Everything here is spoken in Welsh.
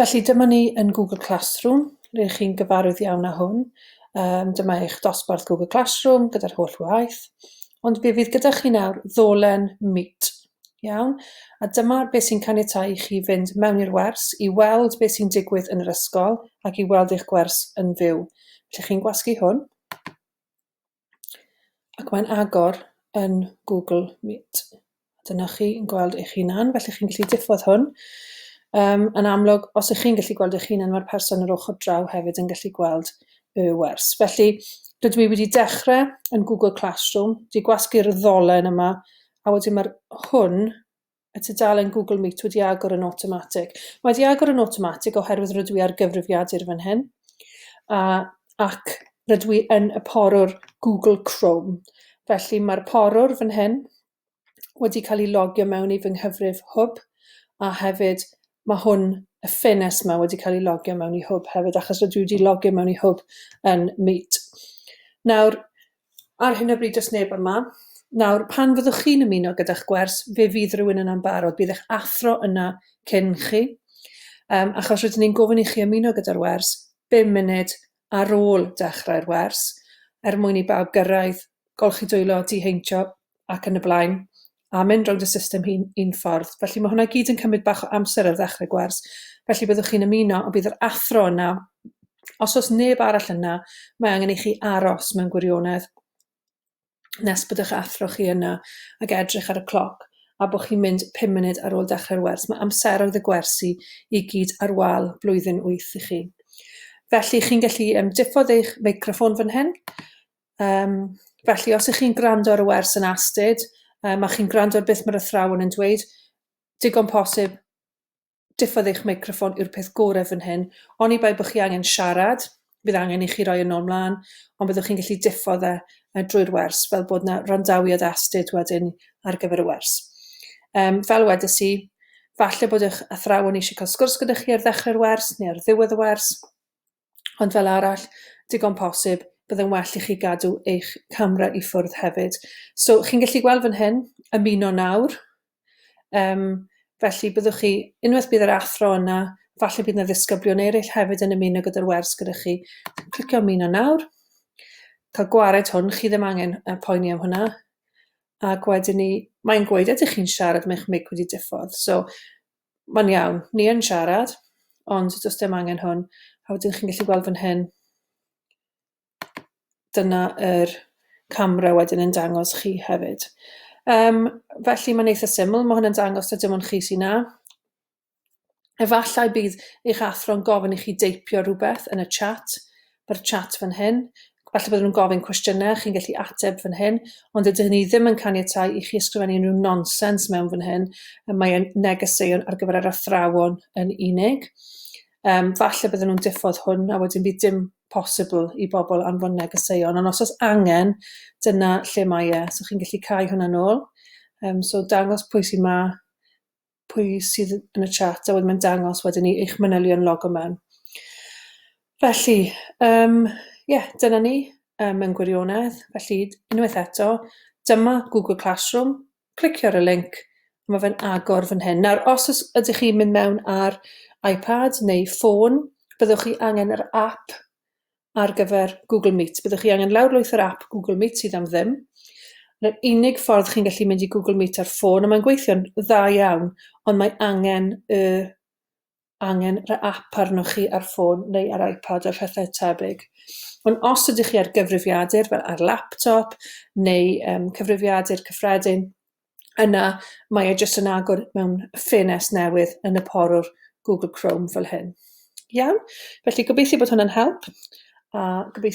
Felly dyma ni yn Google Classroom, le chi'n gyfarwydd iawn â hwn. Dyma eich dosbarth Google Classroom gyda'r holl waith. Ond fe fydd gyda chi nawr ddolen Meet. Iawn. A dyma beth sy'n caniatáu i chi fynd mewn i'r wers i weld beth sy'n digwydd yn yr ysgol ac i weld eich gwers yn fyw. Felly chi'n gwasgu hwn. Ac mae'n agor yn Google Meet. Dyna chi'n gweld eich hunan, felly chi'n gallu diffodd hwn. Yn amlwg, os ych chi'n gallu gweld eich hunan, mae'r person yr ochr draw hefyd yn gallu gweld y wers. Felly, rydw i wedi dechrau yn Google Classroom, wedi gwasgu'r ddolen yma, a wedyn mae'r hwn, y tudalen Google Meet wedi agor yn automatic. Mae wedi agor yn automatic oherwydd rydw i ar gyfrifiadur fan hyn, ac rydw i yn y porwr Google Chrome. Felly mae'r porwr fan hyn wedi cael ei logio mewn i fy nghyfrif hwb, a hefyd mae hwn, y ffenest yma wedi cael ei logio mewn i hwb hefyd, achos rydw i wedi logio mewn i hwb yn Meet. Nawr, ar hyn o bryd does neb yma. Nawr, pan fyddwch chi'n ymuno gyda'ch gwers, fe fydd rhywun yna'n barod. Bydd eich athro yna cyn chi. Achos rydyn ni'n gofyn i chi ymuno gyda'r wers 5 munud ar ôl dechrau'r wers, mwyn i bawb gyrraedd, golchi dwylo, diheintio ac yn y blaen, a mynd rownd y system un ffordd. Felly mae hwnna gyd yn cymryd bach o amser ar ddechrau gwers. Felly byddwch chi'n ymuno, a bydd yr athro yna. Os oes neb arall yna, mae angen i chi aros mewn gwirionedd nes bydd eich athro chi yna ac edrych ar y cloc, a bod chi'n mynd 5 munud ar ôl dechrau'r wers. Mae amseroedd y gwersi i gyd ar wal blwyddyn 8 i chi. Felly chi'n gallu diffodd eich meicroffon fan hyn. Felly os ych chi'n gwrando ar y wers yn astyd, mae chi'n gwrando ar beth mae'r athrawon yn dweud, digon posib, diffodd eich meicroffon yw'r peth gorau fan hyn. Oni bai bod chi angen siarad, bydd angen i chi roi yn ôl mlaen, ond byddwch chi'n gallu diffodd drwy'r wers, fel bod yna randawiad astyd wedyn ar gyfer y wers. Fel wedes i, falle bod eich athrawon eisiau cael sgwrs gyda chi ar ddechrau'r wers neu ar ddiwedd y wers, ond fel arall, digon posib, byddai'n well i chi gadw eich camera i ffwrdd hefyd. So, chi'n gallu gweld fan hyn, ymuno nawr. Felly, byddwch chi, unwaith bydd yr athro yna, falle bydd yna ddisgyblion eraill hefyd yn ymuno gyda'r wers gyda chi. Clicio ymuno nawr. Cael gwared hwn, chi ddim angen poeni am hwnna. Ac wedyn ni, mae'n gweud, ydych chi'n siarad mae'ch mic wedi diffodd. So, mae'n iawn, ni yn siarad, ond does dim angen hwn. A wedyn chi'n gallu gweld fan hyn, dyna yr camera wedyn yn dangos chi hefyd. Felly mae'n eitha syml, mae hwn yn dangos na dim ond chi sy'n na. Efallai bydd eich athro'n gofyn i chi deipio rhywbeth yn y chat. Mae'r chat fan hyn. Falle byddwn nhw'n gofyn cwestiynau, chi'n gallu ateb fan hyn, ond ydych ni ddim yn caniatáu i chi ysgrifennu unrhyw nonsens mewn fan hyn. Mae'n negeseuon ar gyfer yr athrawon yn unig. Falle byddwn nhw'n diffodd hwn, a wedyn bydd dim posibl i bobl anfon negeseuon, ond os oes angen, dyna lle mae e. So chi'n gallu cael hwnna nôl. So dangos pwy sy'n ma, pwy sydd yn y chat, a wedyn mae'n dangos wedyn ni eich manylion logo mewn. Felly, dyna ni mewn gwirionedd. Felly, unwaith eto, dyma Google Classroom, clicio ar y link, a mae fe'n agor fan hyn. Nawr, os ydych chi'n mynd mewn ar iPad neu ffôn, byddwch chi angen yr app ar gyfer Google Meet. Byddwch chi angen lawrlwyth yr app Google Meet sydd am ddim. Yr unig ffordd chi'n gallu mynd i Google Meet ar ffôn, a mae'n gweithio'n dda iawn, ond mae angen yr app arnoch chi ar ffôn neu ar iPad a phethau tebyg. Ond os ydych chi ar gyfrifiadur, fel ar laptop neu cyfrifiadur cyffredin, yna mae e jyst yn agor mewn ffenest newydd yn y porwr Google Chrome fel hyn. Iawn? Felly gobeithio bod hwnna'n help, a gobeithio